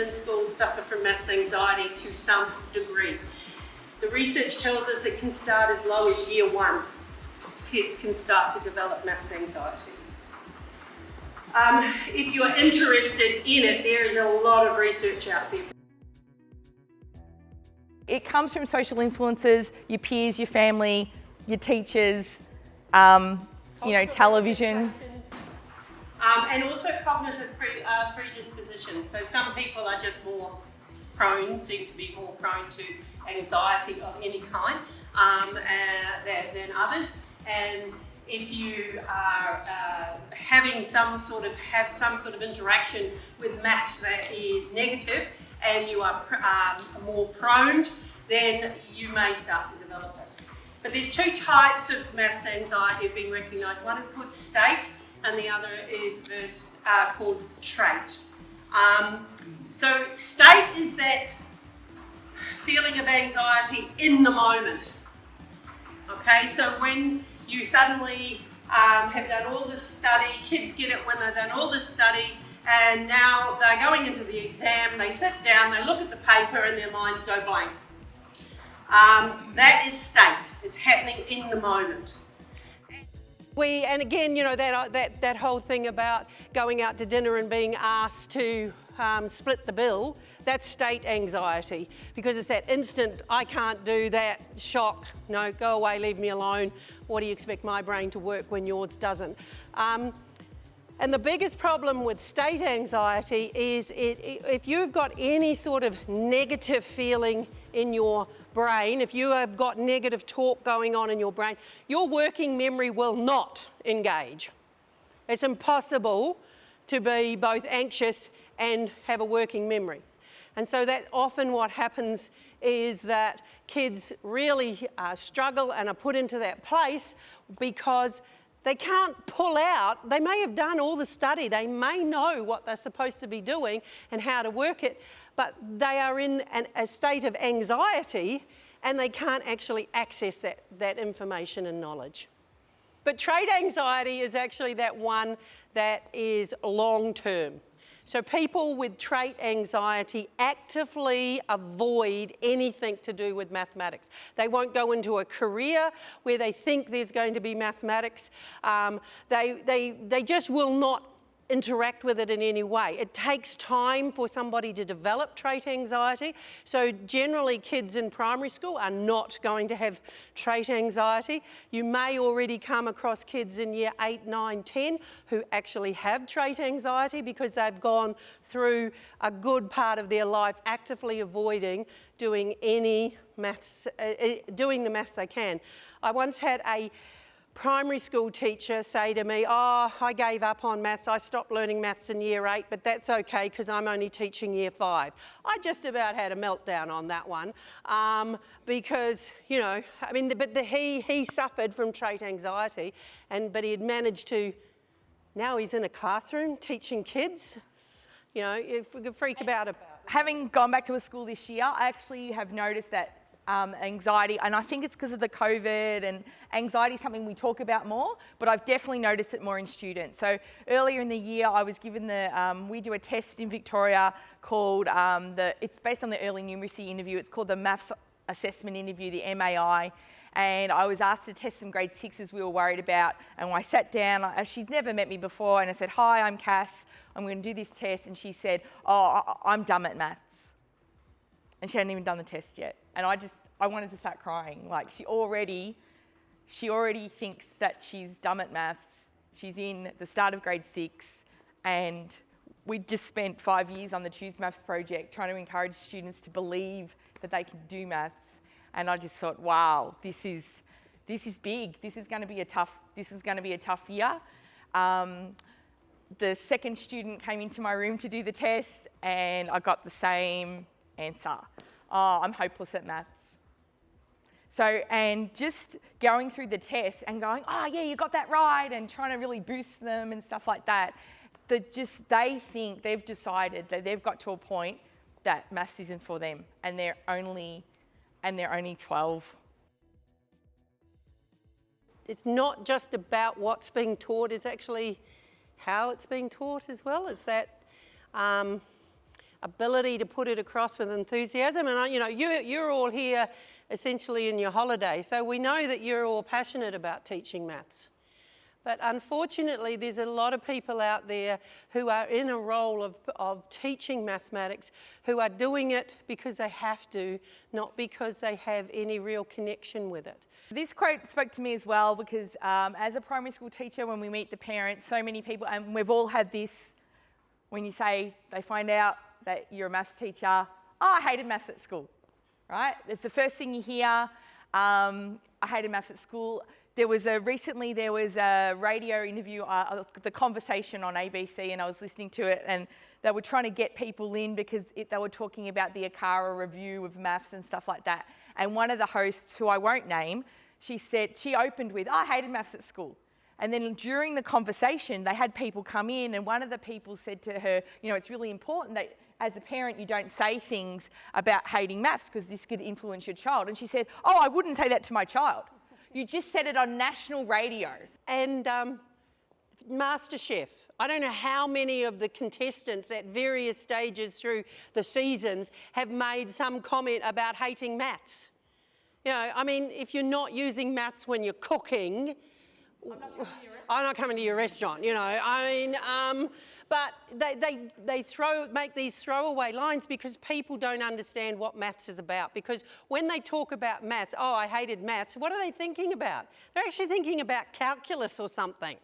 in schools suffer from maths anxiety to some degree. The research tells us it can start as low as year 1. Kids can start to develop maths anxiety. If you're interested in it, there is a lot of research out there. It comes from social influences, your peers, your family, your teachers, television. And also cognitive predispositions. So some people are just seem to be more prone to anxiety of any kind than others. And if you are have some sort of interaction with maths that is negative, and you are more prone, then you may start to develop it. But there's 2 types of maths anxiety being recognised. One is called state, and the other is called trait. So state is that feeling of anxiety in the moment. Okay, so when you suddenly have done all this study, kids get it when they've done all this study, and now they're going into the exam, they sit down, they look at the paper, and their minds go blank. That is state. It's happening in the moment. And again, that whole thing about going out to dinner and being asked to split the bill, that's state anxiety, because it's that instant, I can't do that, shock, no, go away, leave me alone. What do you expect my brain to work when yours doesn't? And the biggest problem with state anxiety is if you've got any sort of negative feeling in your brain, if you have got negative talk going on in your brain, your working memory will not engage. It's impossible to be both anxious and have a working memory. And so that often what happens is that kids really struggle and are put into that place because they can't pull out. They may have done all the study, they may know what they're supposed to be doing and how to work it, but they are in a state of anxiety and they can't actually access that information and knowledge. But trait anxiety is actually that one that is long-term. So people with trait anxiety actively avoid anything to do with mathematics. They won't go into a career where they think there's going to be mathematics. They just will not interact with it in any way. It takes time for somebody to develop trait anxiety. So generally kids in primary school are not going to have trait anxiety. You may already come across kids in year 8, 9, 10 who actually have trait anxiety because they've gone through a good part of their life actively avoiding doing any maths, doing the maths they can. I once had a primary school teacher say to me, oh, I gave up on maths, I stopped learning maths in year 8, but that's okay because I'm only teaching year 5. I just about had a meltdown on that one because, he suffered from trait anxiety, but he had managed to, now he's in a classroom teaching kids. If we could freak about it. Having gone back to a school this year, I actually have noticed that anxiety, and I think it's because of the COVID, and anxiety is something we talk about more, but I've definitely noticed it more in students. So earlier in the year, I was given we do a test in Victoria called, it's based on the early numeracy interview, it's called the Maths Assessment Interview, the MAI, and I was asked to test some grade 6s we were worried about, and when I sat down, she'd never met me before, and I said, hi, I'm Cass, I'm going to do this test, and she said, oh, I'm dumb at maths. And she hadn't even done the test yet. And I wanted to start crying. Like she already thinks that she's dumb at maths. She's in the start of grade 6, and we just spent 5 years on the Choose Maths project trying to encourage students to believe that they can do maths. And I just thought, wow, this is big. This is going to be a tough year. The second student came into my room to do the test, and I got the same answer. Oh, I'm hopeless at maths. So, and just going through the test and going, oh yeah, you got that right, and trying to really boost them and stuff like that, they think they've decided that they've got to a point that maths isn't for them, and they're only 12. It's not just about what's being taught, it's actually how it's being taught as well. It's that ability to put it across with enthusiasm. And you're all here essentially in your holiday, so we know that you're all passionate about teaching maths. But unfortunately, there's a lot of people out there who are in a role of teaching mathematics who are doing it because they have to, not because they have any real connection with it. This quote spoke to me as well because as a primary school teacher, when we meet the parents, so many people, and we've all had this, when you say, they find out that you're a maths teacher, oh, I hated maths at school, right? It's the first thing you hear, I hated maths at school. Recently there was a radio interview, The Conversation on ABC, and I was listening to it, and they were trying to get people in because they were talking about the ACARA review of maths and stuff like that. And one of the hosts, who I won't name, she opened with, I hated maths at school. And then during the conversation, they had people come in, and one of the people said to her, it's really important that as a parent, you don't say things about hating maths because this could influence your child. And she said, oh, I wouldn't say that to my child. You just said it on national radio. And MasterChef. I don't know how many of the contestants at various stages through the seasons have made some comment about hating maths. If you're not using maths when you're cooking, I'm not coming to your restaurant, but they make these throwaway lines because people don't understand what maths is about. Because when they talk about maths, oh, I hated maths, what are they thinking about? They're actually thinking about calculus or something.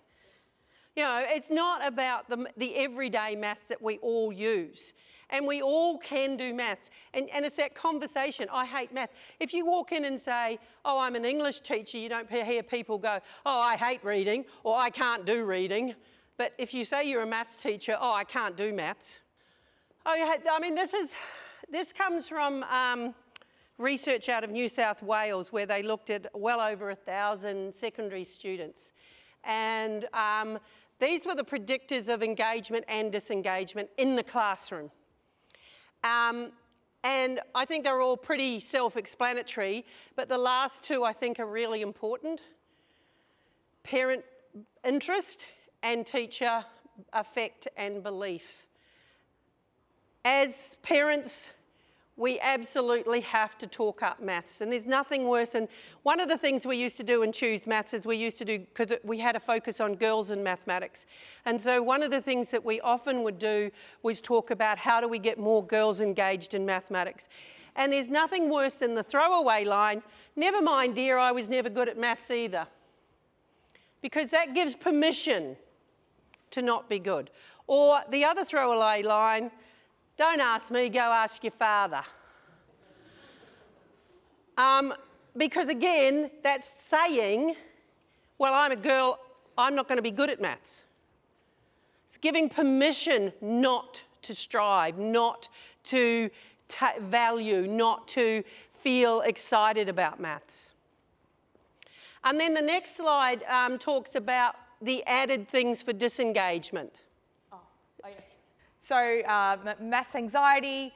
It's not about the everyday maths that we all use. And we all can do maths. And it's that conversation, I hate maths. If you walk in and say, oh, I'm an English teacher, you don't hear people go, oh, I hate reading, or I can't do reading. But if you say you're a maths teacher, oh, I can't do maths. This comes from research out of New South Wales where they looked at well over 1,000 secondary students. And these were the predictors of engagement and disengagement in the classroom. And I think they're all pretty self-explanatory, but the last two I think are really important. Parent interest and teacher affect and belief. As parents, we absolutely have to talk up maths, and there's nothing worse. And one of the things we used to do in Choose Maths is because we had a focus on girls in mathematics. And so one of the things that we often would do was talk about how do we get more girls engaged in mathematics. And there's nothing worse than the throwaway line, never mind dear, I was never good at maths either. Because that gives permission to not be good. Or the other throwaway line, don't ask me, go ask your father. Because again, that's saying, well, I'm a girl, I'm not going to be good at maths. It's giving permission not to strive, not to value, not to feel excited about maths. And then the next slide talks about the added things for disengagement. So maths anxiety,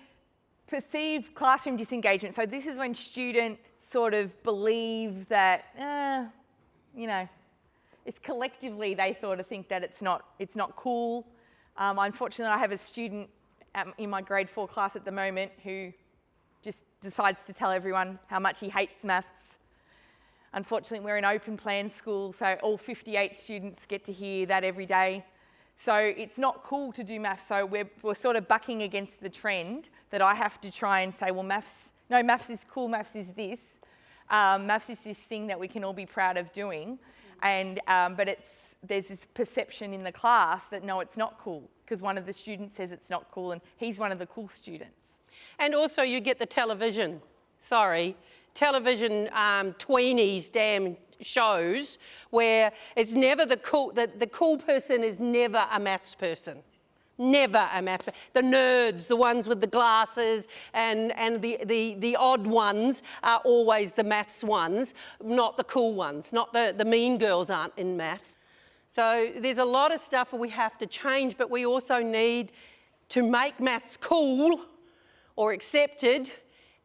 perceived classroom disengagement. So this is when students sort of believe that, it's collectively they sort of think that it's not cool. Unfortunately, I have a student in my grade 4 class at the moment who just decides to tell everyone how much he hates maths. Unfortunately, we're an open plan school, so all 58 students get to hear that every day. So it's not cool to do maths, so we're sort of bucking against the trend that I have to try and say, well, maths is cool, maths is this. Maths is this thing that we can all be proud of doing. And, but there's this perception in the class that no, it's not cool, because one of the students says it's not cool, and he's one of the cool students. And also you get the television, tweenies, damn shows where it's never the cool person is never a maths person. Never a maths person. The nerds, the ones with the glasses and the odd ones are always the maths ones, not the cool ones, not the mean girls aren't in maths. So there's a lot of stuff we have to change, but we also need to make maths cool or accepted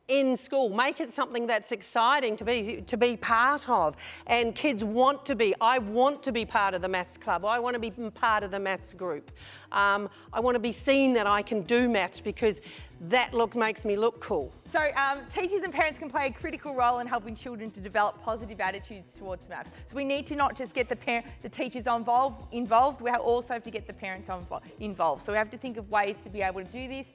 in school. Make it something that's exciting to be part of. And kids want to be. I want to be part of the maths club. I want to be part of the maths group. I want to be seen that I can do maths because that makes me look cool. So teachers and parents can play a critical role in helping children to develop positive attitudes towards maths. So we need to not just get the teachers involved, we also have to get the parents involved. So we have to think of ways to be able to do this.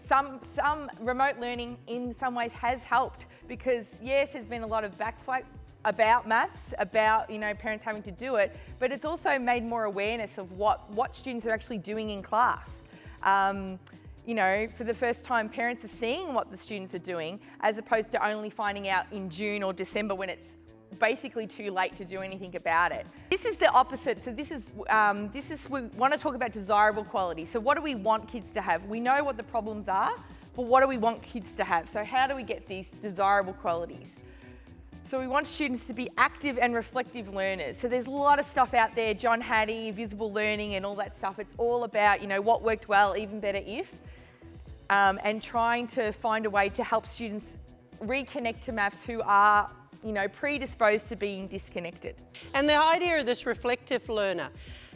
Some remote learning in some ways has helped because yes, there's been a lot of backflow about maths, about parents having to do it, but it's also made more awareness of what students are actually doing in class. For the first time, parents are seeing what the students are doing as opposed to only finding out in June or December when it's basically too late to do anything about it. This is the opposite. So we want to talk about desirable quality. So what do we want kids to have? We know what the problems are, but what do we want kids to have? So how do we get these desirable qualities? So we want students to be active and reflective learners. So there's a lot of stuff out there, John Hattie, visible learning and all that stuff. It's all about, what worked well, even better if, and trying to find a way to help students reconnect to maths who are predisposed to being disconnected. And the idea of this reflective learner,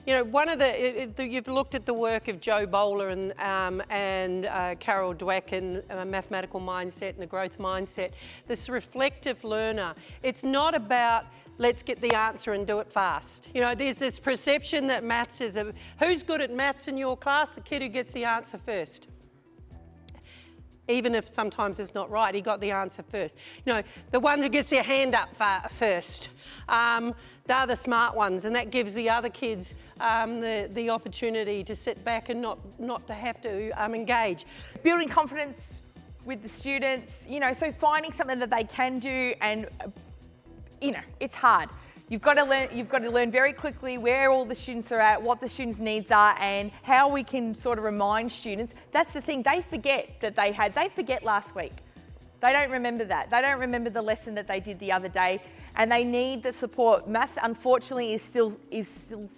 you've looked at the work of Joe Bowler and Carol Dweck in mathematical mindset and the growth mindset. This reflective learner, it's not about let's get the answer and do it fast. There's this perception that maths is who's good at maths in your class? The kid who gets the answer first. Even if sometimes it's not right, he got the answer first. The one who gets their hand up first. They're the smart ones, and that gives the other kids the opportunity to sit back and not to have to engage. Building confidence with the students, so finding something that they can do, and it's hard. You've got to learn very quickly where all the students are at, what the students' needs are, and how we can sort of remind students. That's the thing, they forget they forget last week. They don't remember that. They don't remember the lesson that they did the other day, and they need the support. Maths, unfortunately, is still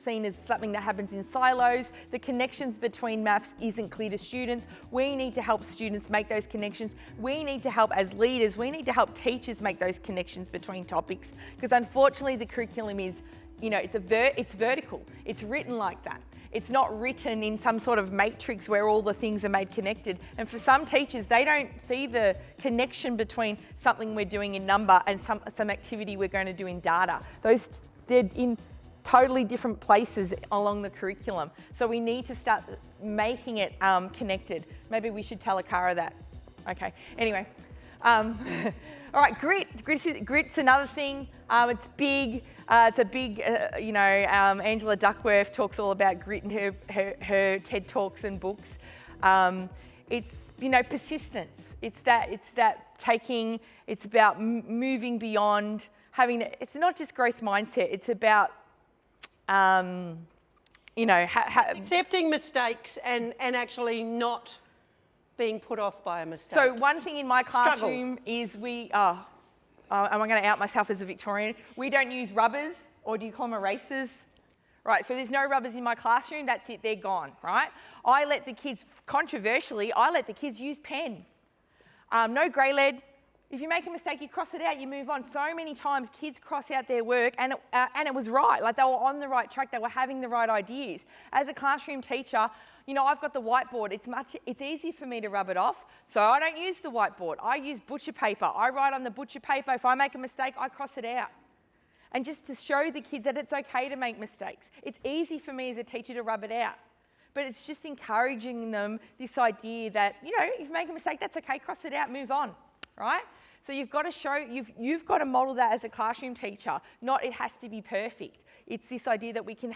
seen as something that happens in silos. The connections between maths isn't clear to students. We need to help students make those connections. We need to help, as leaders, we need to help teachers make those connections between topics, because unfortunately the curriculum is, it's vertical. It's written like that. It's not written in some sort of matrix where all the things are made connected. And for some teachers, they don't see the connection between something we're doing in number and some activity we're going to do in data. They're in totally different places along the curriculum. So we need to start making it connected. Maybe we should tell Akara that. Okay, anyway. All right, grit's another thing. It's big. It's a big, Angela Duckworth talks all about grit in her TED Talks and books. It's, persistence. It's about moving beyond it's not just growth mindset. It's about, accepting mistakes and actually not being put off by a mistake. So one thing in my classroom is am I going to out myself as a Victorian? We don't use rubbers, or do you call them erasers? Right, so there's no rubbers in my classroom, that's it, they're gone, right? Controversially, I let the kids use pen. No grey lead. If you make a mistake, you cross it out, you move on. So many times kids cross out their work and it was right, like they were on the right track, they were having the right ideas. As a classroom teacher, I've got the whiteboard. It's easy for me to rub it off, so I don't use the whiteboard. I use butcher paper. I write on the butcher paper. If I make a mistake, I cross it out. And just to show the kids that it's okay to make mistakes. It's easy for me as a teacher to rub it out. But it's just encouraging them this idea that, if you make a mistake, that's okay, cross it out, move on, right? So you've got to show, you've got to model that as a classroom teacher, not it has to be perfect. It's this idea that we can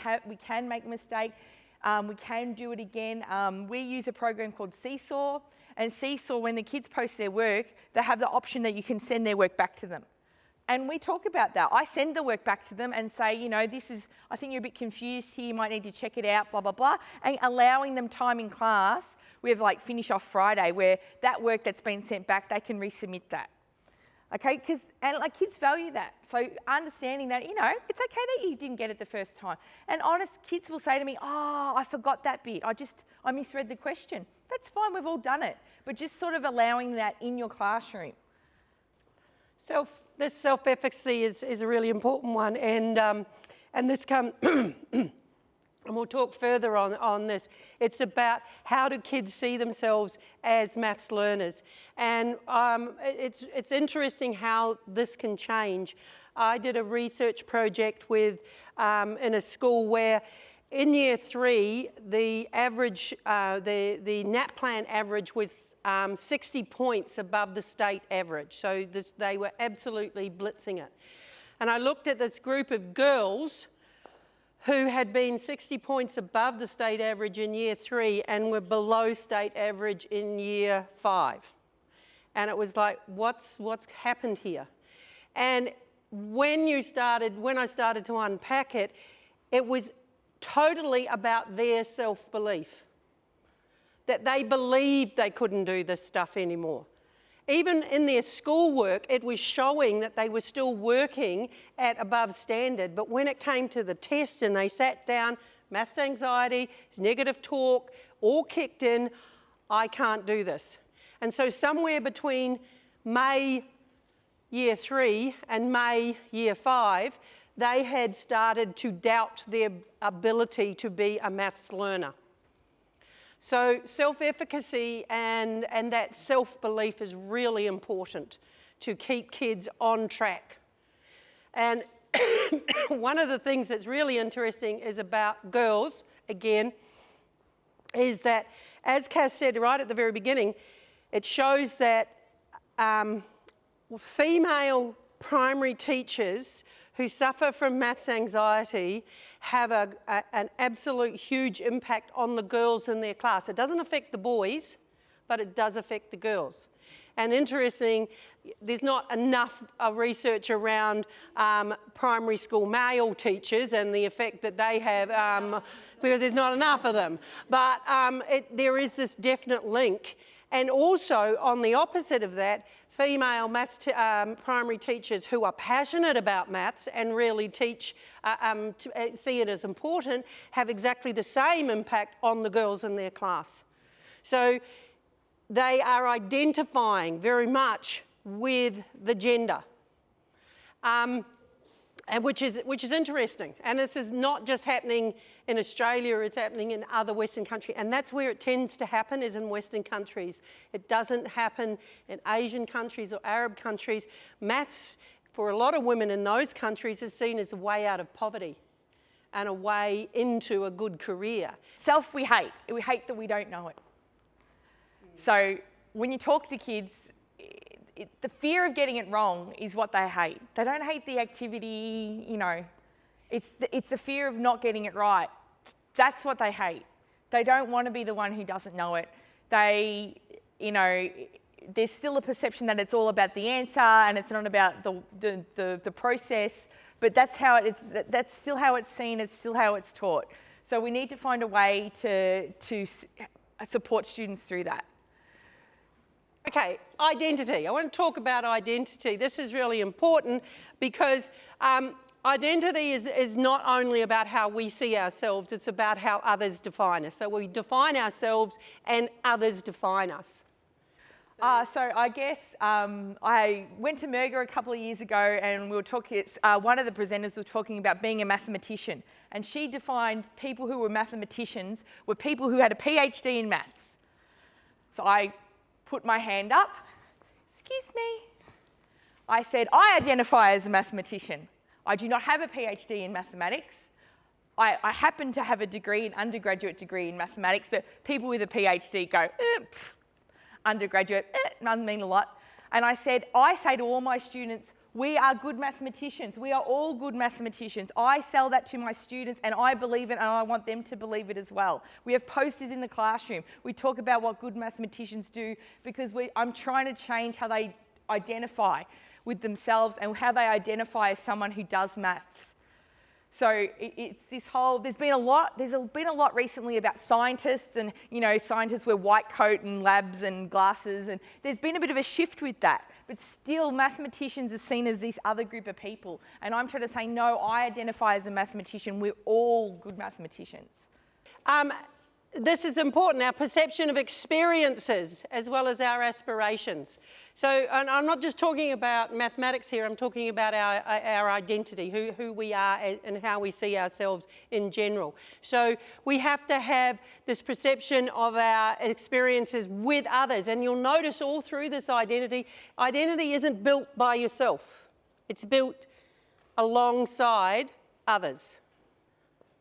make a mistake, we can do it again. We use a program called Seesaw, and Seesaw, when the kids post their work, they have the option that you can send their work back to them. And we talk about that. I send the work back to them and say, I think you're a bit confused here, you might need to check it out, blah, blah, blah. And allowing them time in class, we have Finish Off Friday, where that work that's been sent back, they can resubmit that. Okay, kids value that. So understanding that, it's okay that you didn't get it the first time. And honest, kids will say to me, I forgot that bit. I misread the question. that's fine, we've all done it. But just sort of allowing that in your classroom. This self-efficacy is a really important one, and this comes, and we'll talk further on this. It's about how do kids see themselves as maths learners, and it's interesting how this can change. I did a research project with in a school where in year 3, the average, the NAPLAN average was 60 points above the state average. So they were absolutely blitzing it. And I looked at this group of girls who had been 60 points above the state average in year 3 and were below state average in year 5. And it was like, what's happened here? And when I started to unpack it, it was totally about their self-belief, that they believed they couldn't do this stuff anymore. Even in their schoolwork, it was showing that they were still working at above standard, but when it came to the test and they sat down, maths anxiety, negative talk, all kicked in, I can't do this. And so somewhere between May year 3 and May year 5, they had started to doubt their ability to be a maths learner. So self-efficacy and that self-belief is really important to keep kids on track. And one of the things that's really interesting is about girls, again, is that, as Cass said right at the very beginning, it shows that female primary teachers who suffer from maths anxiety have an absolute huge impact on the girls in their class. It doesn't affect the boys, but it does affect the girls. And interesting, there's not enough research around primary school male teachers and the effect that they have, because there's not enough of them. But there is this definite link. And also, on the opposite of that, female maths primary teachers who are passionate about maths and really teach, see it as important, have exactly the same impact on the girls in their class. So they are identifying very much with the gender, and which is interesting. And this is not just happening in Australia, it's happening in other Western countries. And that's where it tends to happen, is in Western countries. It doesn't happen in Asian countries or Arab countries. Maths, for a lot of women in those countries, is seen as a way out of poverty and a way into a good career. Self we hate. We hate that we don't know it. So when you talk to kids, the fear of getting it wrong is what they hate. They don't hate the activity, you know. It's the fear of not getting it right. That's what they hate. They don't want to be the one who doesn't know it. They, you know, there's still a perception that it's all about the answer and it's not about the process, but that's still how it's seen, it's still how it's taught. So we need to find a way to support students through that. Okay, identity. I want to talk about identity. This is really important because identity is not only about how we see ourselves, it's about how others define us. So we define ourselves and others define us. So I guess I went to Murga a couple of years ago and we were talking, one of the presenters was talking about being a mathematician, and she defined people who were mathematicians were people who had a PhD in maths. So I put my hand up. Excuse me. I said, I identify as a mathematician. I do not have a PhD in mathematics. I happen to have a degree, an undergraduate degree in mathematics, but people with a PhD go, undergraduate, doesn't mean a lot. And I said, I say to all my students, we are good mathematicians. We are all good mathematicians. I sell that to my students and I believe it and I want them to believe it as well. We have posters in the classroom. We talk about what good mathematicians do because I'm trying to change how they identify with themselves and how they identify as someone who does maths. So it's this whole, there's been a lot recently about scientists and, you know, scientists wear white coat and labs and glasses, and there's been a bit of a shift with that. But still, mathematicians are seen as this other group of people. And I'm trying to say, no, I identify as a mathematician. We're all good mathematicians. this is important, our perception of experiences as well as our aspirations. So, and I'm not just talking about mathematics here, I'm talking about our identity, who we are and how we see ourselves in general. So we have to have this perception of our experiences with others, and you'll notice all through this identity isn't built by yourself. It's built alongside others.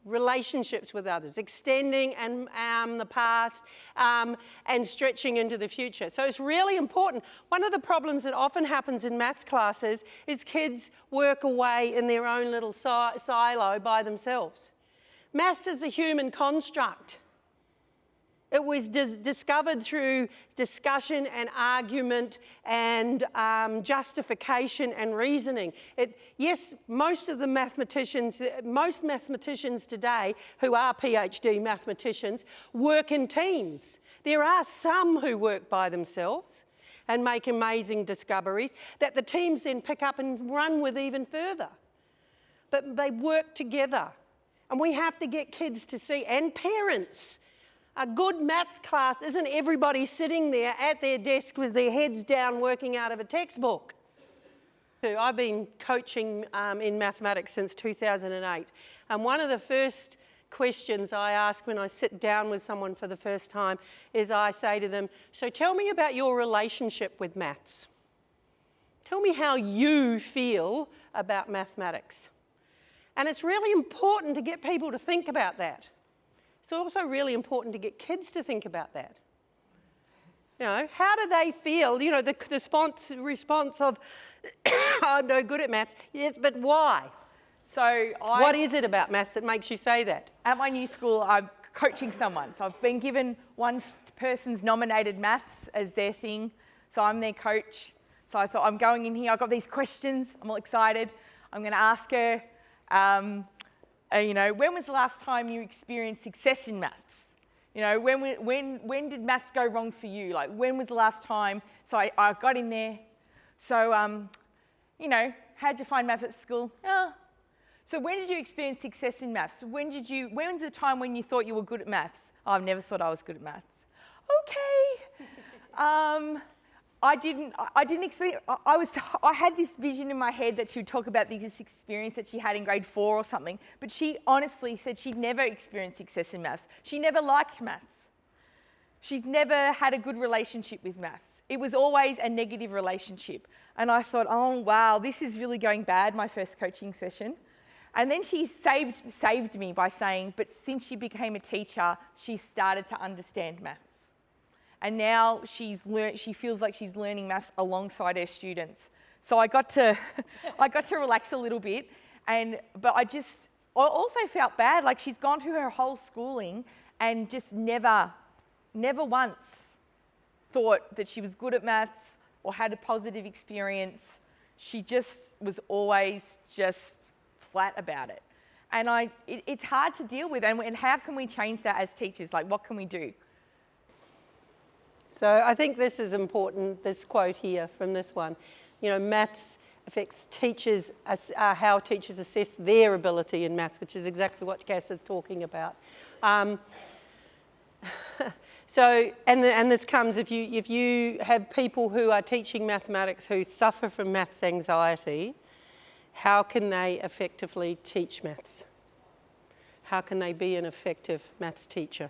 Relationships with others, extending and the past and stretching into the future. So it's really important. One of the problems that often happens in maths classes is kids work away in their own little silo by themselves. Maths is a human construct. It was discovered through discussion and argument and justification and reasoning. Yes, most mathematicians today who are PhD mathematicians work in teams. There are some who work by themselves and make amazing discoveries that the teams then pick up and run with even further. But they work together. And we have to get kids to see, and parents, a good maths class isn't everybody sitting there at their desk with their heads down working out of a textbook. I've been coaching in mathematics since 2008, and one of the first questions I ask when I sit down with someone for the first time is I say to them, so tell me about your relationship with maths. Tell me how you feel about mathematics. And it's really important to get people to think about that. It's also really important to get kids to think about that. You know, how do they feel? You know, the response of, I'm no good at maths. Yes, but why? So what is it about maths that makes you say that? At my new school, I'm coaching someone. So I've been given one person's nominated maths as their thing. So I'm their coach. So I thought, I'm going in here, I've got these questions, I'm all excited. I'm going to ask her, you know, when was the last time you experienced success in maths? You know, when did maths go wrong for you? Like, when was the last time? So I got in there. So, you know, how'd you find maths at school? Oh. So when did you experience success in maths? When was the time when you thought you were good at maths? Oh, I've never thought I was good at maths. Okay. I didn't experience, I had this vision in my head that she would talk about this experience that she had in grade 4 or something, but she honestly said she'd never experienced success in maths. She never liked maths. She's never had a good relationship with maths. It was always a negative relationship. And I thought, oh wow, this is really going bad, my first coaching session. And then she saved me by saying, but since she became a teacher, she started to understand maths. And now she feels like she's learning maths alongside her students. So I got to relax a little bit, but I also felt bad. Like, she's gone through her whole schooling and just never once thought that she was good at maths or had a positive experience. She just was always just flat about it. And it's hard to deal with. And how can we change that as teachers? Like, what can we do? So I think this is important, this quote here from this one. You know, maths affects teachers, how teachers assess their ability in maths, which is exactly what Cass is talking about. So, and this comes if you have people who are teaching mathematics who suffer from maths anxiety, how can they effectively teach maths? How can they be an effective maths teacher?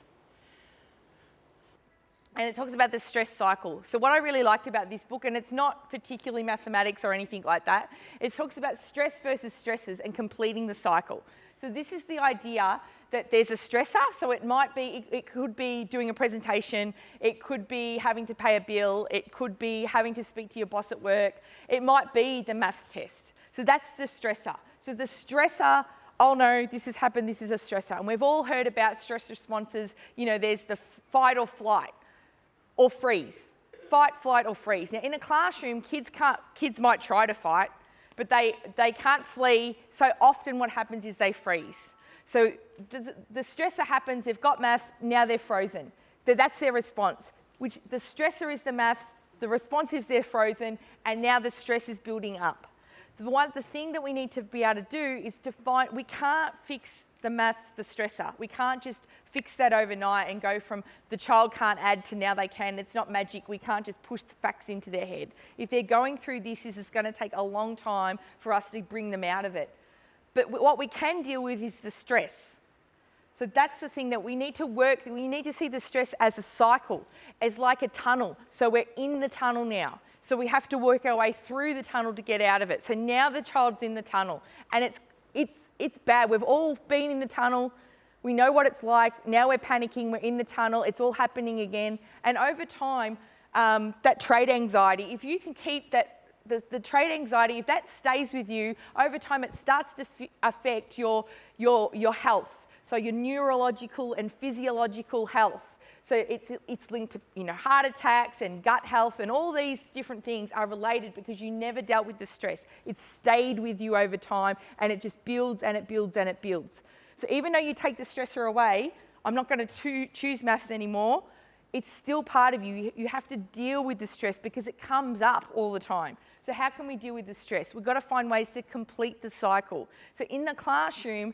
And it talks about the stress cycle. So what I really liked about this book, and it's not particularly mathematics or anything like that, it talks about stress versus stresses and completing the cycle. So this is the idea that there's a stressor. So it could be doing a presentation, it could be having to pay a bill, it could be having to speak to your boss at work, it might be the maths test. So that's the stressor. So the stressor, oh no, this has happened, this is a stressor. And we've all heard about stress responses. You know, there's the fight or flight. Or freeze. Fight, flight, or freeze. Now, in a classroom, kids might try to fight, but they can't flee. So often what happens is they freeze. So the stressor happens, they've got maths, now they're frozen. That's their response. Which the stressor is the maths, the response is they're frozen, and now the stress is building up. So the thing that we need to be able to do is to we can't fix the maths, the stressor. We can't just fix that overnight and go from the child can't add to now they can. It's not magic. We can't just push the facts into their head. If they're going through this is going to take a long time for us to bring them out of it. But what we can deal with is the stress. So that's the thing that we need to work, we need to see the stress as a cycle, as like a tunnel. So we're in the tunnel now. So we have to work our way through the tunnel to get out of it. So now the child's in the tunnel and it's bad. We've all been in the tunnel. We know what it's like. Now we're panicking, we're in the tunnel, it's all happening again. And over time, that trait anxiety, if you can keep that, the trait anxiety, if that stays with you, over time it starts to affect your health. So your neurological and physiological health. So it's linked to heart attacks and gut health, and all these different things are related because you never dealt with the stress. It stayed with you over time and it just builds and it builds and it builds. So even though you take the stressor away, I'm not going to choose maths anymore, it's still part of you. You have to deal with the stress because it comes up all the time. So how can we deal with the stress? We've got to find ways to complete the cycle. So in the classroom,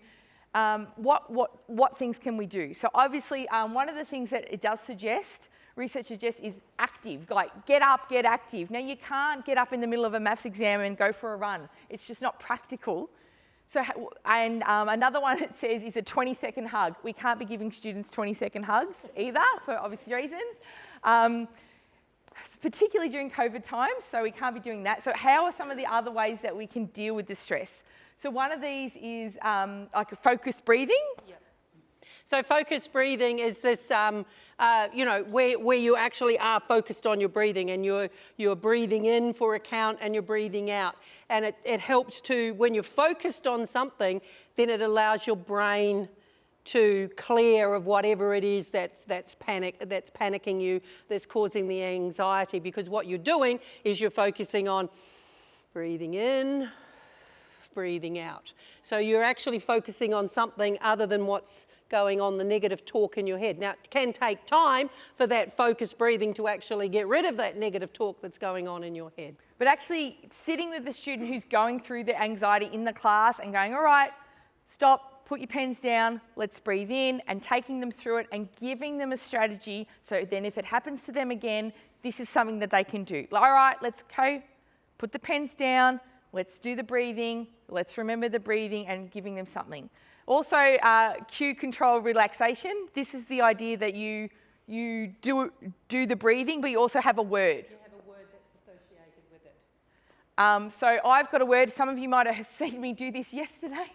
what things can we do? So obviously, one of the things that it does suggest, research suggests, is active. Like, get up, get active. Now, you can't get up in the middle of a maths exam and go for a run. It's just not practical. So, and another one it says is a 20-second hug. We can't be giving students 20-second hugs either, for obvious reasons. Particularly during COVID times, so we can't be doing that. So how are some of the other ways that we can deal with the stress? So one of these is like a focused breathing. Yep. So focused breathing is this, where you actually are focused on your breathing and you're breathing in for a count and you're breathing out. And it helps to, when you're focused on something, then it allows your brain to clear of whatever it is that's panicking you, that's causing the anxiety. Because what you're doing is you're focusing on breathing in, breathing out. So you're actually focusing on something other than what's going on, the negative talk in your head. Now, it can take time for that focused breathing to actually get rid of that negative talk that's going on in your head. But actually sitting with the student who's going through the anxiety in the class and going, all right, stop, put your pens down, let's breathe in, and taking them through it and giving them a strategy so then if it happens to them again, this is something that they can do. All right, let's go, put the pens down, let's do the breathing, let's remember the breathing and giving them something. Also, cue, control, relaxation. This is the idea that you do the breathing, but you also have a word. You have a word that's associated with it. So I've got a word. Some of you might have seen me do this yesterday.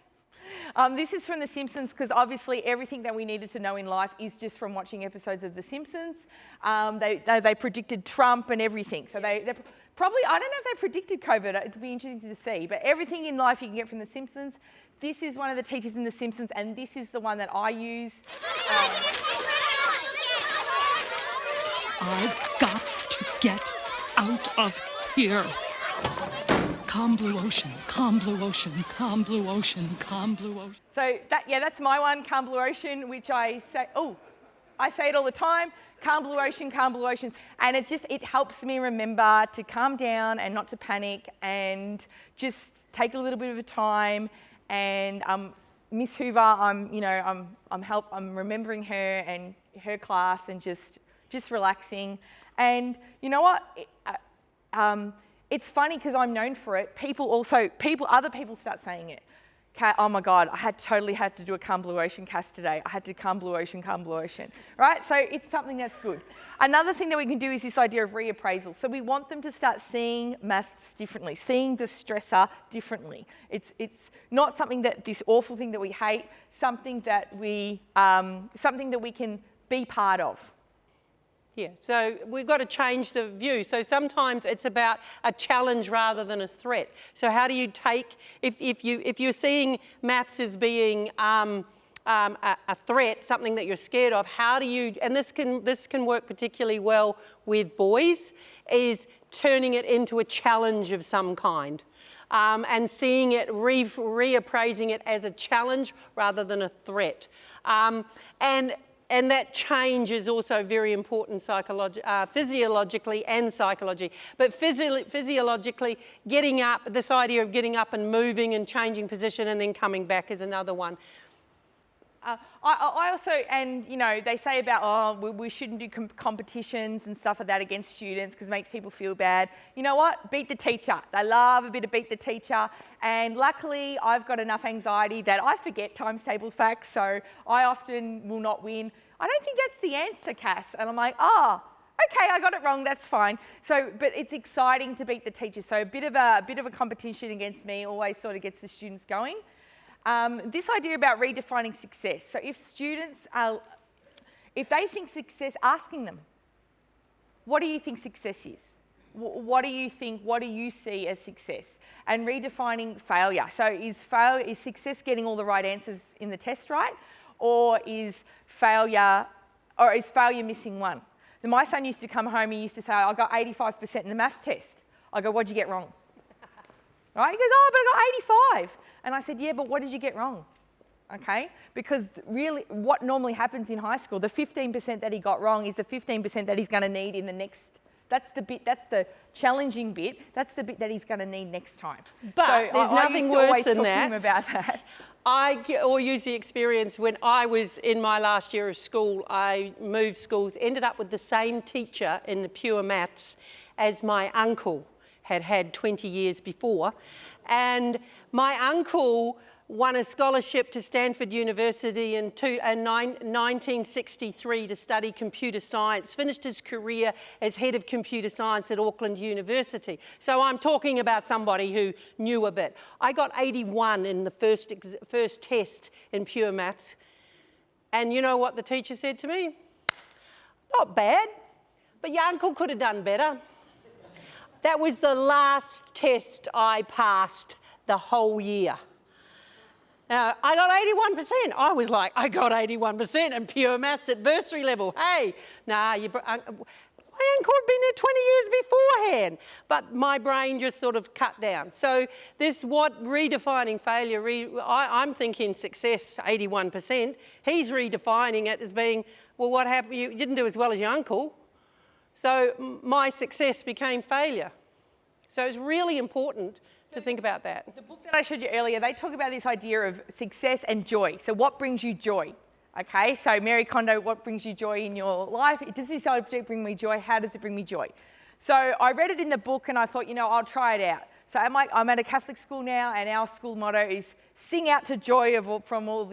This is from The Simpsons because obviously everything that we needed to know in life is just from watching episodes of The Simpsons. They predicted Trump and everything. So they probably, I don't know if they predicted COVID. It'd be interesting to see. But everything in life you can get from The Simpsons. This is one of the teachers in The Simpsons, and this is the one that I use. I've got to get out of here. Calm blue ocean, calm blue ocean, calm blue ocean, calm blue ocean. So that's my one, calm blue ocean, which I say it all the time. Calm blue ocean, calm blue ocean. And it helps me remember to calm down and not to panic and just take a little bit of a time. And Miss Hoover, I'm remembering her and her class and just relaxing. And you know what? It's funny because I'm known for it. Other people start saying it. Oh my God, I totally had to do a calm blue ocean cast today. I had to calm blue ocean, right? So it's something that's good. Another thing that we can do is this idea of reappraisal. So we want them to start seeing maths differently, seeing the stressor differently. It's not something that this awful thing that we hate, something that we can be part of. Yeah, so we've got to change the view. So sometimes it's about a challenge rather than a threat. So how do you take, if you're seeing maths as being a threat, something that you're scared of, how do you, and this can work particularly well with boys, is turning it into a challenge of some kind. And seeing it, reappraising it as a challenge rather than a threat. And that change is also very important physiologically and psychologically. But physiologically, getting up, this idea of getting up and moving and changing position and then coming back is another one. I also, and you know, they say about, oh, we shouldn't do competitions and stuff like that against students because it makes people feel bad. You know what? Beat the teacher. They love a bit of beat the teacher. And luckily, I've got enough anxiety that I forget times table facts, so I often will not win. I don't think that's the answer, Cass. And I'm like, oh, okay, I got it wrong, that's fine. So, but it's exciting to beat the teacher. So a bit of a competition against me always sort of gets the students going. This idea about redefining success. So if students if they think success, asking them, what do you think success is? What do you see as success? And redefining failure. So is success getting all the right answers in the test right? Or is failure missing one? So my son used to come home, he used to say, I got 85% in the maths test. I go, what'd you get wrong? Right? He goes, oh, but I got 85. And I said, yeah, but what did you get wrong? Okay? Because really, what normally happens in high school, the 15% that he got wrong is the 15% that he's going to need in the next. That's the challenging bit. That's the bit that he's going to need next time. But so there's nothing worse than talk that. To him about that. Or use the experience when I was in my last year of school, I moved schools, ended up with the same teacher in the pure maths as my uncle had 20 years before. And my uncle won a scholarship to Stanford University in 1963 to study computer science, finished his career as head of computer science at Auckland University. So I'm talking about somebody who knew a bit. I got 81 in the first test in pure maths. And you know what the teacher said to me? Not bad, but your uncle could have done better. That was the last test I passed the whole year. Now, I got 81%. I was like, I got 81% in pure maths at bursary level. Hey, nah, my uncle had been there 20 years beforehand. But my brain just sort of cut down. So redefining failure, I'm thinking success, 81%. He's redefining it as being, well, what happened? You didn't do as well as your uncle. So my success became failure. So it's really important to think about that. The book that I showed you earlier, they talk about this idea of success and joy. So what brings you joy? Okay, so Mary Kondo, what brings you joy in your life? Does this object bring me joy? How does it bring me joy? So I read it in the book and I thought, you know, I'll try it out. So I'm at a Catholic school now, and our school motto is sing out to joy for all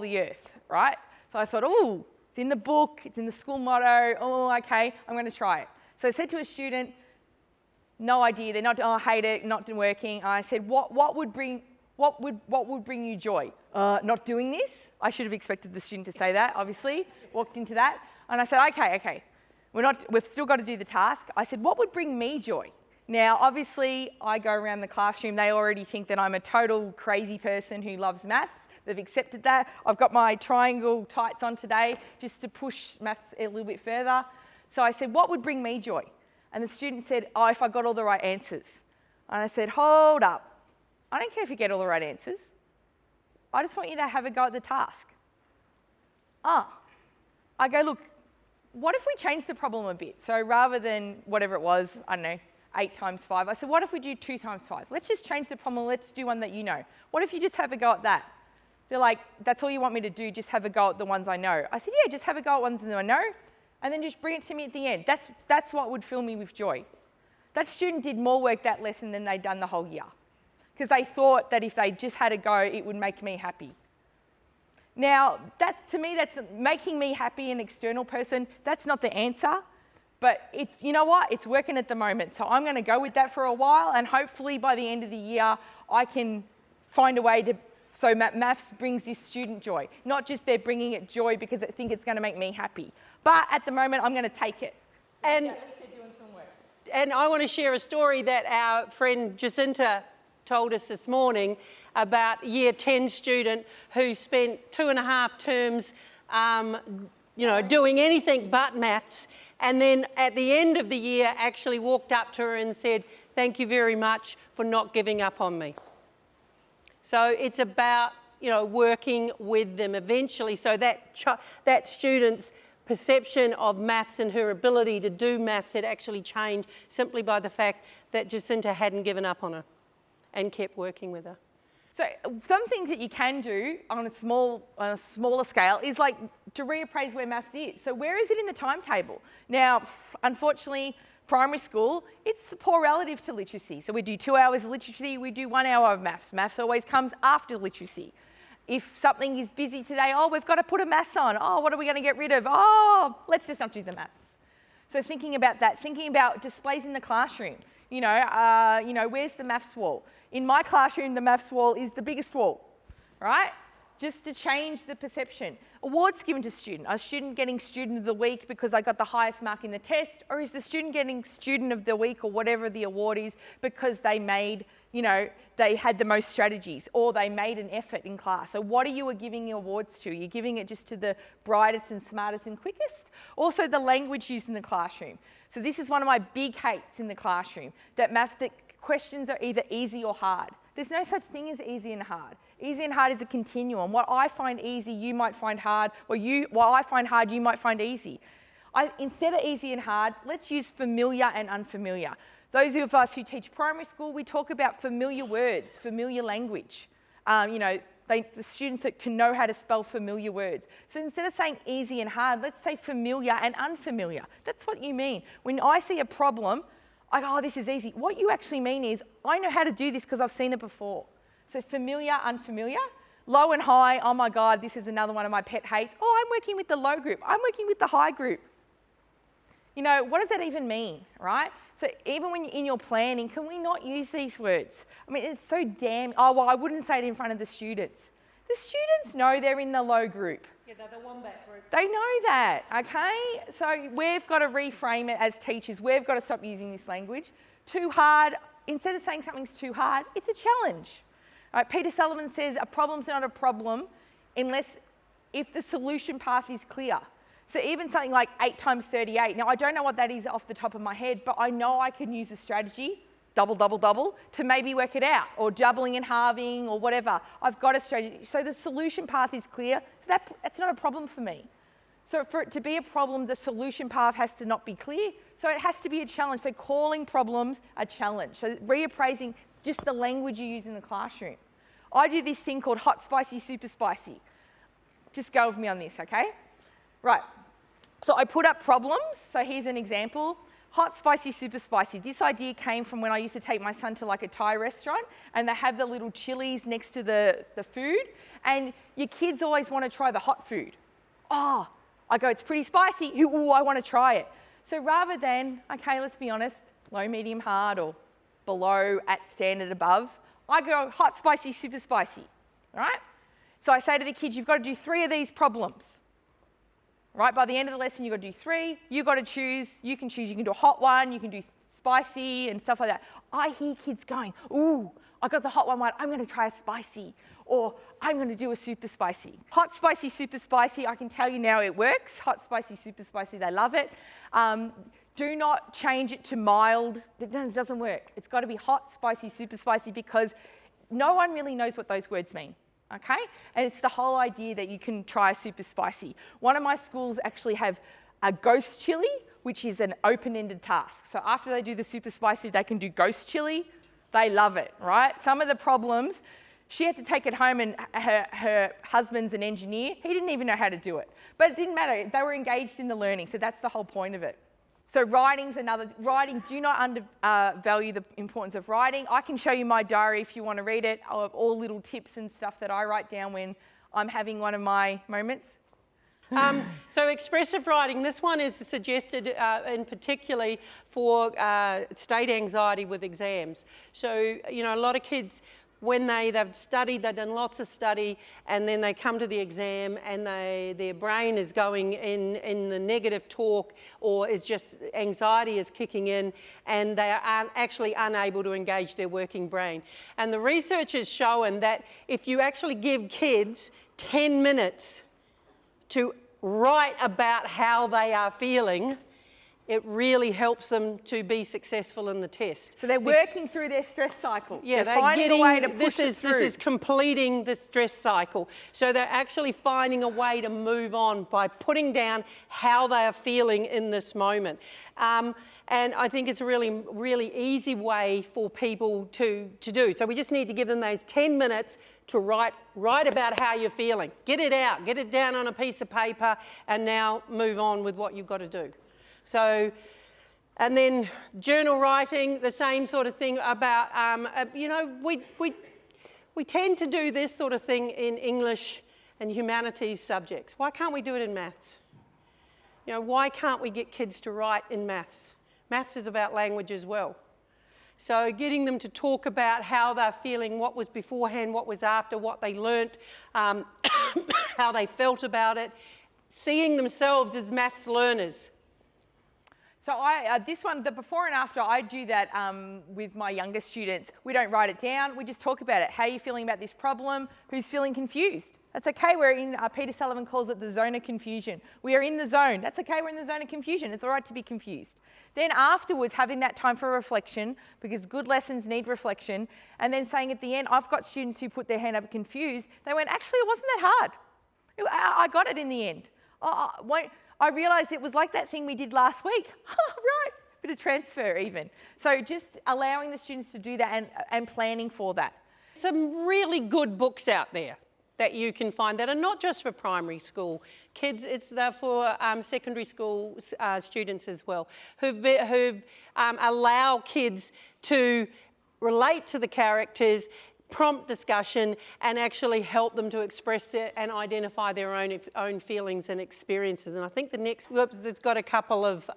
the earth, right? So I thought, oh, it's in the book, it's in the school motto. Oh, okay, I'm going to try it. So I said to a student, no idea. They're not. Oh, I hate it. Not working. I said, what would bring you joy? Not doing this. I should have expected the student to say that. Obviously, walked into that, and I said, okay. We've still got to do the task. I said, what would bring me joy? Now, obviously, I go around the classroom. They already think that I'm a total crazy person who loves maths. They've accepted that. I've got my triangle tights on today just to push maths a little bit further. So I said, what would bring me joy? And the student said, oh, if I got all the right answers. And I said, hold up. I don't care if you get all the right answers. I just want you to have a go at the task. I go, look, what if we change the problem a bit? So rather than whatever it was, I don't know, 8 times 5, I said, what if we do 2 times 5? Let's just change the problem. Let's do one that you know. What if you just have a go at that? They're like, that's all you want me to do, just have a go at the ones I know. I said, yeah, just have a go at ones that I know, and then just bring it to me at the end. That's what would fill me with joy. That student did more work that lesson than they'd done the whole year, because they thought that if they just had a go, it would make me happy. Now, to me, that's making me happy, an external person. That's not the answer, but you know what? It's working at the moment. So I'm going to go with that for a while, and hopefully by the end of the year, I can find a way so maths brings this student joy. Not just they're bringing it joy because they think it's going to make me happy. But at the moment, I'm going to take it. And, at least they're doing some work. And I want to share a story that our friend Jacinta told us this morning about a Year 10 student who spent 2.5 terms doing anything but maths, and then at the end of the year actually walked up to her and said, thank you very much for not giving up on me. So it's about, working with them eventually, so that student's perception of maths and her ability to do maths had actually changed simply by the fact that Jacinta hadn't given up on her and kept working with her. So some things that you can do on a smaller scale is like to reappraise where maths is. So where is it in the timetable? Now, unfortunately, primary school, it's poor relative to literacy. So we do 2 hours of literacy, we do 1 hour of maths. Maths always comes after literacy. If something is busy today, oh, we've got to put a maths on. Oh, what are we going to get rid of? Oh, let's just not do the maths. So thinking about that, thinking about displays in the classroom. Where's the maths wall? In my classroom, the maths wall is the biggest wall, right? Just to change the perception. Awards given to student. Are student getting student of the week because I got the highest mark in the test, or is the student getting student of the week or whatever the award is because they made, they had the most strategies or they made an effort in class? So what are you giving your awards to? You're giving it just to the brightest and smartest and quickest? Also the language used in the classroom. So this is one of my big hates in the classroom, that questions are either easy or hard. There's no such thing as easy and hard. Easy and hard is a continuum. What I find easy, you might find hard, or what I find hard, you might find easy. Instead of easy and hard, let's use familiar and unfamiliar. Those of us who teach primary school, we talk about familiar words, familiar language. The students that can know how to spell familiar words. So instead of saying easy and hard, let's say familiar and unfamiliar. That's what you mean. When I see a problem, I go, oh, this is easy. What you actually mean is, I know how to do this because I've seen it before. So familiar, unfamiliar. Low and high, oh my God, this is another one of my pet hates. Oh, I'm working with the low group. I'm working with the high group. What does that even mean, right? So even when you're in your planning, can we not use these words? I mean, it's so I wouldn't say it in front of the students. The students know they're in the low group. Yeah, they're the wombat group. They know that, okay? So we've got to reframe it as teachers. We've got to stop using this language. Too hard, instead of saying something's too hard, it's a challenge. Right, Peter Sullivan says a problem's not a problem if the solution path is clear. So even something like 8 times 38, now I don't know what that is off the top of my head, but I know I can use a strategy, double, double, double, to maybe work it out, or doubling and halving, or whatever. I've got a strategy. So the solution path is clear, so that's not a problem for me. So for it to be a problem, the solution path has to not be clear, so it has to be a challenge. So calling problems a challenge. So reappraising just the language you use in the classroom. I do this thing called hot, spicy, super spicy. Just go with me on this, okay? Right. So I put up problems. So here's an example. Hot, spicy, super spicy. This idea came from when I used to take my son to like a Thai restaurant and they have the little chilies next to the food, and your kids always want to try the hot food. Oh, I go, it's pretty spicy. Ooh, I want to try it. So rather than, okay, let's be honest, low, medium, hard, or below, at, standard, above, I go hot, spicy, super spicy, right? So I say to the kids, you've got to do 3 of these problems. Right, by the end of the lesson, you've got to do 3. You've got to choose. You can choose. You can do a hot one. You can do spicy and stuff like that. I hear kids going, ooh, I got the hot one. I'm going to try a spicy. Or I'm going to do a super spicy. Hot, spicy, super spicy, I can tell you now it works. Hot, spicy, super spicy, they love it. Do not change it to mild. It doesn't work. It's got to be hot, spicy, super spicy, because no one really knows what those words mean. Okay? And it's the whole idea that you can try super spicy. One of my schools actually have a ghost chili, which is an open-ended task. So after they do the super spicy, they can do ghost chili. They love it, right? Some of the problems, she had to take it home, and her husband's an engineer. He didn't even know how to do it. But it didn't matter. They were engaged in the learning, so that's the whole point of it. So writing's another. Writing, do not undervalue the importance of writing. I can show you my diary if you want to read it, of all little tips and stuff that I write down when I'm having one of my moments. So expressive writing, this one is suggested in particularly for state anxiety with exams. So, a lot of kids, when they've studied, they've done lots of study, and then they come to the exam and their brain is going in the negative talk, or is just anxiety is kicking in, and they are actually unable to engage their working brain. And the research has shown that if you actually give kids 10 minutes to write about how they are feeling, it really helps them to be successful in the test. So they're working through their stress cycle. Yeah, they're finding a way to push it through. This is completing the stress cycle. So they're actually finding a way to move on by putting down how they are feeling in this moment. And I think it's a really, really easy way for people to do. So we just need to give them those 10 minutes to write about how you're feeling. Get it out, get it down on a piece of paper, and now move on with what you've got to do. So, and then journal writing, the same sort of thing about, you know, we tend to do this sort of thing in English and humanities subjects. Why can't we do it in maths? You know, why can't we get kids to write in maths? Maths is about language as well. So getting them to talk about how they're feeling, what was beforehand, what was after, what they learnt, how they felt about it, seeing themselves as maths learners. So this one, the before and after, I do that with my younger students. We don't write it down, we just talk about it. How are you feeling about this problem? Who's feeling confused? That's okay, we're in, Peter Sullivan calls it the zone of confusion. We are in the zone. That's okay, we're in the zone of confusion. It's all right to be confused. Then afterwards, having that time for reflection, because good lessons need reflection, and then saying at the end, I've got students who put their hand up confused. They went, actually, it wasn't that hard. I got it in the end. I realised it was like that thing we did last week. Right, bit of transfer even. So just allowing the students to do that and planning for that. Some really good books out there that you can find that are not just for primary school kids, it's there for secondary school students as well, who allow kids to relate to the characters, prompt discussion, and actually help them to express it and identify their own feelings and experiences. And I think the next, it's got a couple of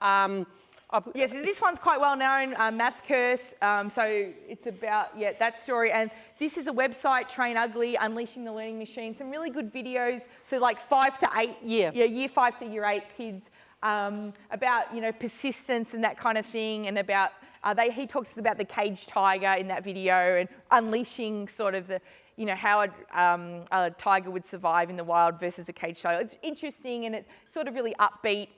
yeah, so this one's quite well known, Math Curse, so it's about, that story. And this is a website, Train Ugly, Unleashing the Learning Machine. Some really good videos for like 5 to 8, year 5 to year 8 kids about, you know, persistence and that kind of thing, and about, he talks about the caged tiger in that video and unleashing sort of the, you know, how a tiger would survive in the wild versus a caged tiger. It's interesting and it's sort of really upbeat,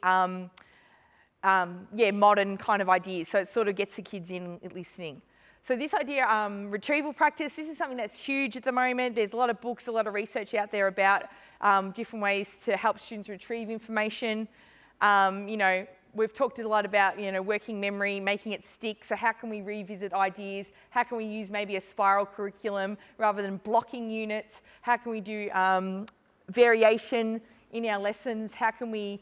modern kind of ideas. So it sort of gets the kids in listening. So this idea, retrieval practice, this is something that's huge at the moment. There's a lot of books, a lot of research out there about different ways to help students retrieve information. You know, we've talked a lot about, you know, working memory, making it stick. So how can we revisit ideas? How can we use maybe a spiral curriculum rather than blocking units? How can we do variation in our lessons? How can we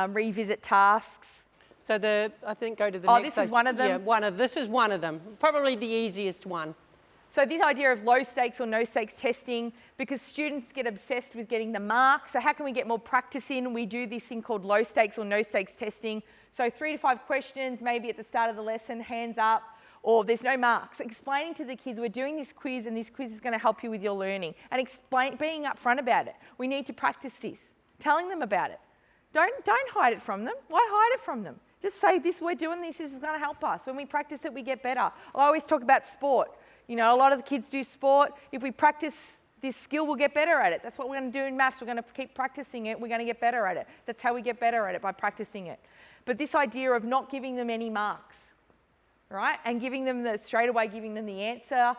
revisit tasks? So I think go to the next. This is one of them? Yeah, this is one of them. Probably the easiest one. So this idea of low stakes or no stakes testing, because students get obsessed with getting the mark. So how can we get more practice in? We do this thing called low stakes or no stakes testing. So 3 to 5 questions, maybe at the start of the lesson, hands up, or there's no marks. Explaining to the kids, we're doing this quiz and this quiz is going to help you with your learning. And being upfront about it. We need to practice this. Telling them about it. Don't hide it from them. Why hide it from them? Just say this, we're doing this is going to help us. When we practice it, we get better. I always talk about sport. You know, a lot of the kids do sport. If we practice this skill, we'll get better at it. That's what we're going to do in maths. We're going to keep practicing it. We're going to get better at it. That's how we get better at it, by practicing it. But this idea of not giving them any marks, right? And giving them straight away giving them the answer,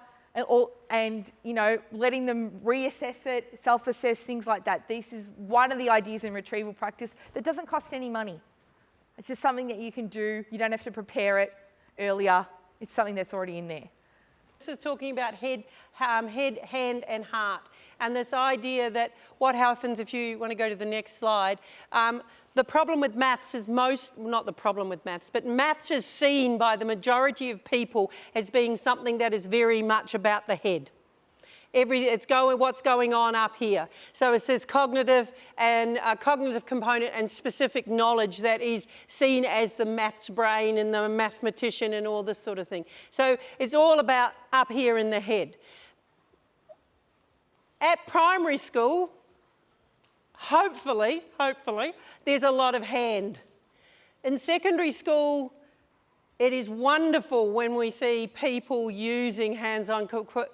and you know, letting them reassess it, self-assess, things like that. This is one of the ideas in retrieval practice that doesn't cost any money. It's just something that you can do. You don't have to prepare it earlier. It's something that's already in there. This is talking about head, hand, and heart. And this idea that what happens if you want to go to the next slide, the problem with maths is not the problem with maths, but maths is seen by the majority of people as being something that is very much about the head. What's going on up here. So it says cognitive component and specific knowledge that is seen as the maths brain and the mathematician and all this sort of thing. So it's all about up here in the head. At primary school, hopefully, there's a lot of hand. In secondary school, it is wonderful when we see people using hands-on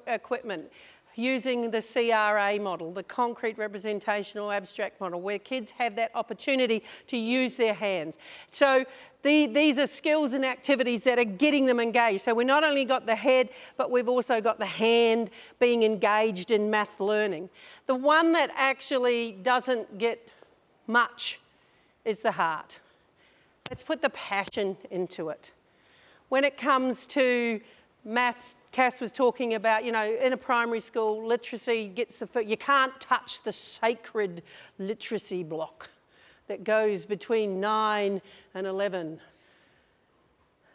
equipment. using the CRA model, the concrete representational abstract model, where kids have that opportunity to use their hands. So these are skills and activities that are getting them engaged. So we not only got the head, but we've also got the hand being engaged in math learning. The one that actually doesn't get much is the heart. Let's put the passion into it. When it comes to maths, Cass was talking about, you know, in a primary school, literacy gets you can't touch the sacred literacy block that goes between 9 and 11.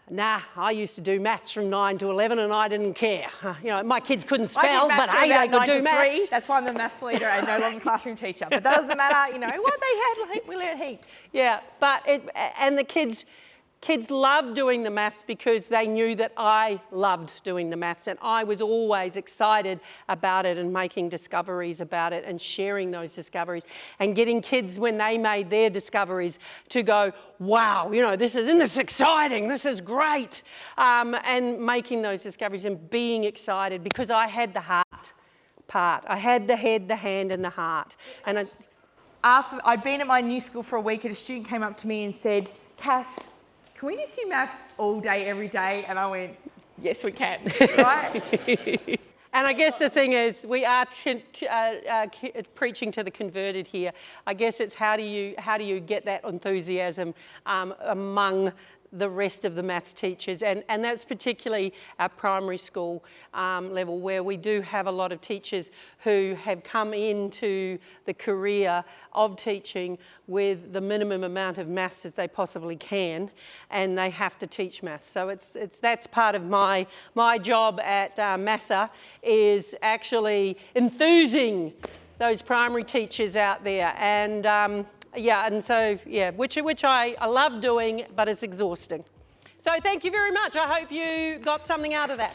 Nah, I used to do maths from 9 to 11 and I didn't care. You know, my kids couldn't spell, but hey, they could do maths. That's why I'm the maths leader and no longer classroom teacher. But that doesn't matter, you know, what they had, we learned heaps. Yeah, but and the kids loved doing the maths because they knew that I loved doing the maths, and I was always excited about it and making discoveries about it and sharing those discoveries and getting kids, when they made their discoveries, to go, wow, you know, isn't this exciting? This is great. And making those discoveries and being excited because I had the heart part. I had the head, the hand and the heart. And after I'd been at my new school for a week, and a student came up to me and said, Cass, can we just do maths all day, every day? And I went, yes, we can, right? And I guess the thing is, we are preaching to the converted here. I guess it's how do you get that enthusiasm among the rest of the maths teachers, and that's particularly at primary school level, where we do have a lot of teachers who have come into the career of teaching with the minimum amount of maths as they possibly can, and they have to teach maths. So that's part of my job at MASA, is actually enthusing those primary teachers out there, and which I love doing, but it's exhausting. So thank you very much. I hope you got something out of that.